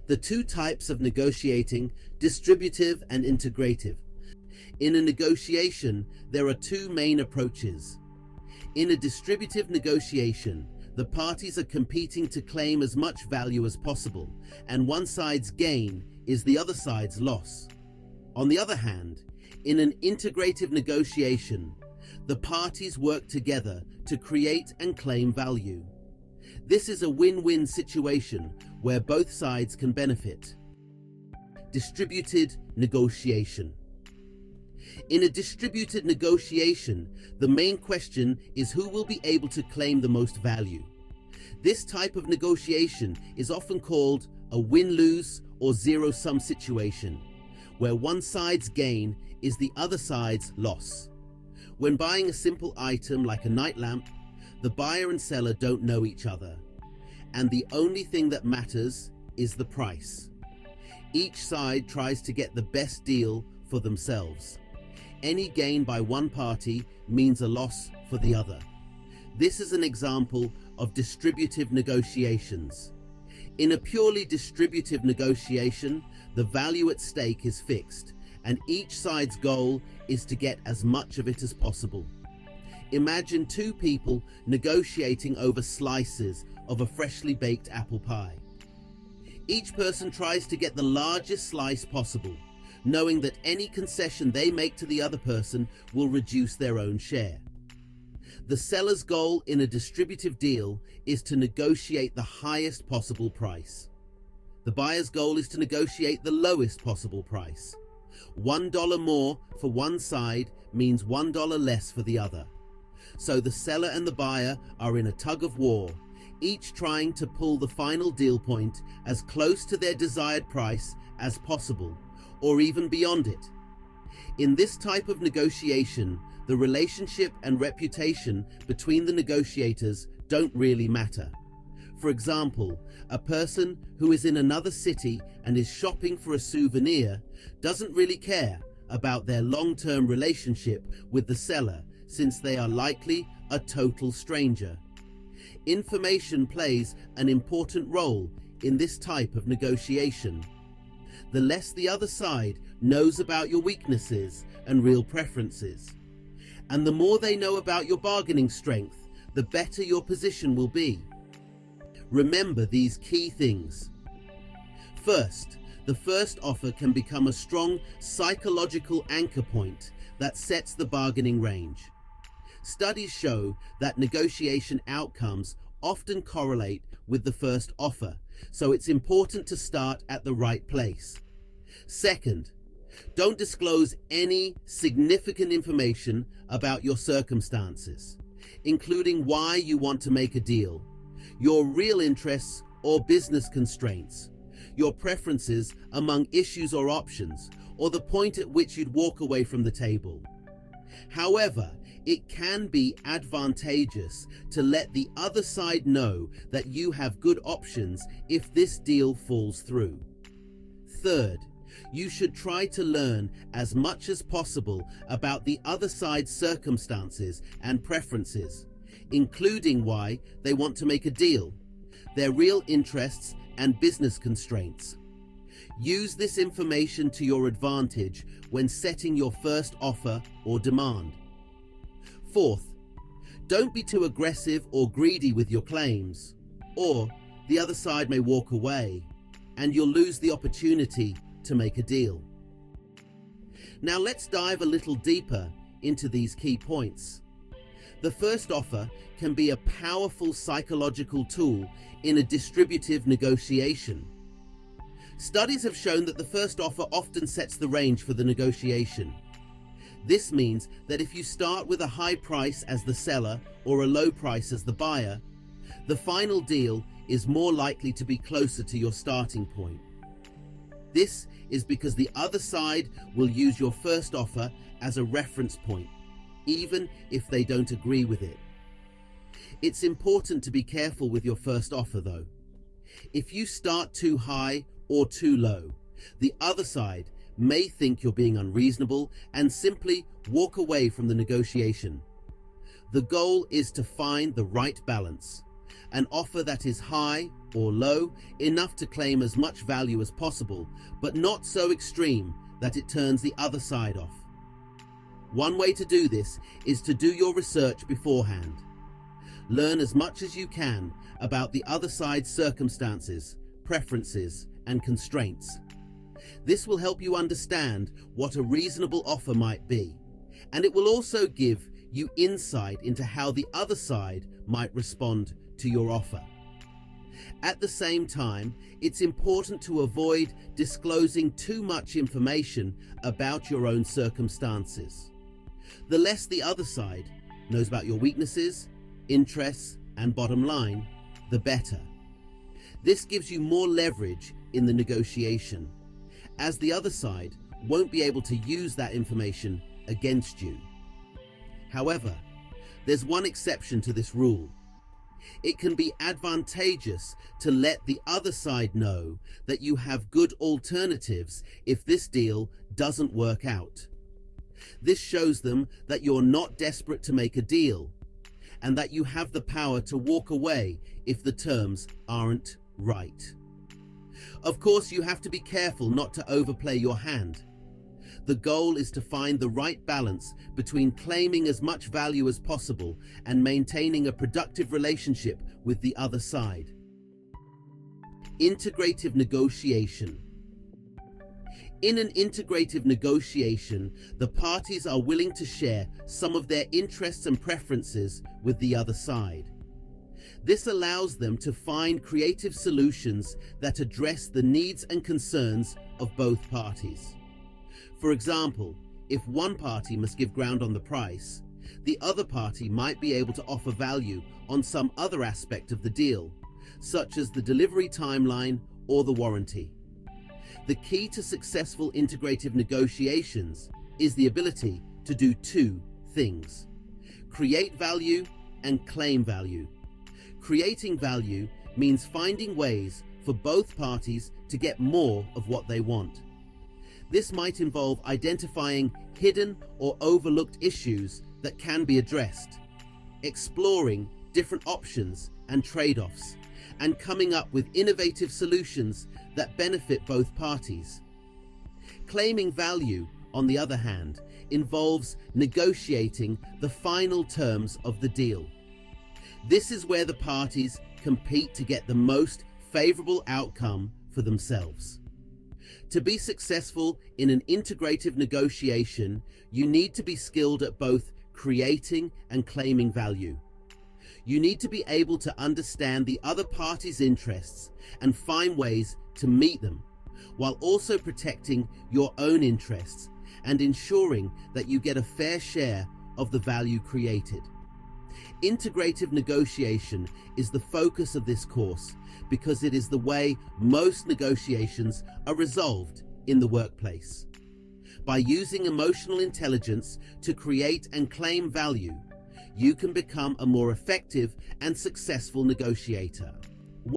The two types of negotiating, distributive and integrative. In a negotiation, there are two main approaches. In a distributive negotiation, the parties are competing to claim as much value as possible, and one side's gain is the other side's loss. On the other hand, in an integrative negotiation, the parties work together to create and claim value. This is a win-win situation where both sides can benefit. Distributed negotiation. In a distributed negotiation, the main question is who will be able to claim the most value. This type of negotiation is often called a win-lose or zero-sum situation, where one side's gain is the other side's loss. When buying a simple item like a night lamp, the buyer and seller don't know each other, and the only thing that matters is the price. Each side tries to get the best deal for themselves. Any gain by one party means a loss for the other. This is an example of distributive negotiations. In a purely distributive negotiation, the value at stake is fixed, and each side's goal is to get as much of it as possible. Imagine two people negotiating over slices of a freshly baked apple pie. Each person tries to get the largest slice possible, knowing that any concession they make to the other person will reduce their own share. The seller's goal in a distributive deal is to negotiate the highest possible price. The buyer's goal is to negotiate the lowest possible price. $1 more for one side means $1 less for the other. So the seller and the buyer are in a tug of war, each trying to pull the final deal point as close to their desired price as possible, or even beyond it. In this type of negotiation, the relationship and reputation between the negotiators don't really matter. For example, a person who is in another city and is shopping for a souvenir doesn't really care about their long-term relationship with the seller, since they are likely a total stranger. Information plays an important role in this type of negotiation. The less the other side knows about your weaknesses and real preferences, and the more they know about your bargaining strength, the better your position will be. Remember these key things. First, the first offer can become a strong psychological anchor point that sets the bargaining range. Studies show that negotiation outcomes often correlate with the first offer, so it's important to start at the right place. Second, don't disclose any significant information about your circumstances, including why you want to make a deal, your real interests or business constraints, your preferences among issues or options, or the point at which you'd walk away from the table. However, it can be advantageous to let the other side know that you have good options if this deal falls through. Third, you should try to learn as much as possible about the other side's circumstances and preferences, including why they want to make a deal, their real interests and business constraints. Use this information to your advantage when setting your first offer or demand. Fourth, don't be too aggressive or greedy with your claims, or the other side may walk away and you'll lose the opportunity to make a deal. Now let's dive a little deeper into these key points. The first offer can be a powerful psychological tool in a distributive negotiation. Studies have shown that the first offer often sets the range for the negotiation. This means that if you start with a high price as the seller or a low price as the buyer, the final deal is more likely to be closer to your starting point. This is because the other side will use your first offer as a reference point, even if they don't agree with it. It's important to be careful with your first offer though. If you start too high or too low, the other side may think you're being unreasonable and simply walk away from the negotiation. The goal is to find the right balance, An offer that is high or low enough to claim as much value as possible, but not so extreme that it turns the other side off. One way to do this is to do your research beforehand. Learn as much as you can about the other side's circumstances, preferences, and constraints. This will help you understand what a reasonable offer might be, and it will also give you insight into how the other side might respond to your offer. At the same time, it's important to avoid disclosing too much information about your own circumstances. The less the other side knows about your weaknesses, interests, and bottom line, the better. This gives you more leverage in the negotiation, as the other side won't be able to use that information against you. However, there's one exception to this rule. It can be advantageous to let the other side know that you have good alternatives if this deal doesn't work out. This shows them that you're not desperate to make a deal, and that you have the power to walk away if the terms aren't right. Of course, you have to be careful not to overplay your hand. The goal is to find the right balance between claiming as much value as possible and maintaining a productive relationship with the other side. Integrative negotiation. In an integrative negotiation, the parties are willing to share some of their interests and preferences with the other side. This allows them to find creative solutions that address the needs and concerns of both parties. For example, if one party must give ground on the price, the other party might be able to offer value on some other aspect of the deal, such as the delivery timeline or the warranty. The key to successful integrative negotiations is the ability to do two things: create value and claim value. Creating value means finding ways for both parties to get more of what they want. This might involve identifying hidden or overlooked issues that can be addressed, exploring different options and trade-offs, and coming up with innovative solutions that benefit both parties. Claiming value, on the other hand, involves negotiating the final terms of the deal. This is where the parties compete to get the most favorable outcome for themselves. To be successful in an integrative negotiation, you need to be skilled at both creating and claiming value. You need to be able to understand the other party's interests and find ways to meet them, while also protecting your own interests and ensuring that you get a fair share of the value created. Integrative negotiation is the focus of this course because it is the way most negotiations are resolved in the workplace. By using emotional intelligence to create and claim value, you can become a more effective and successful negotiator.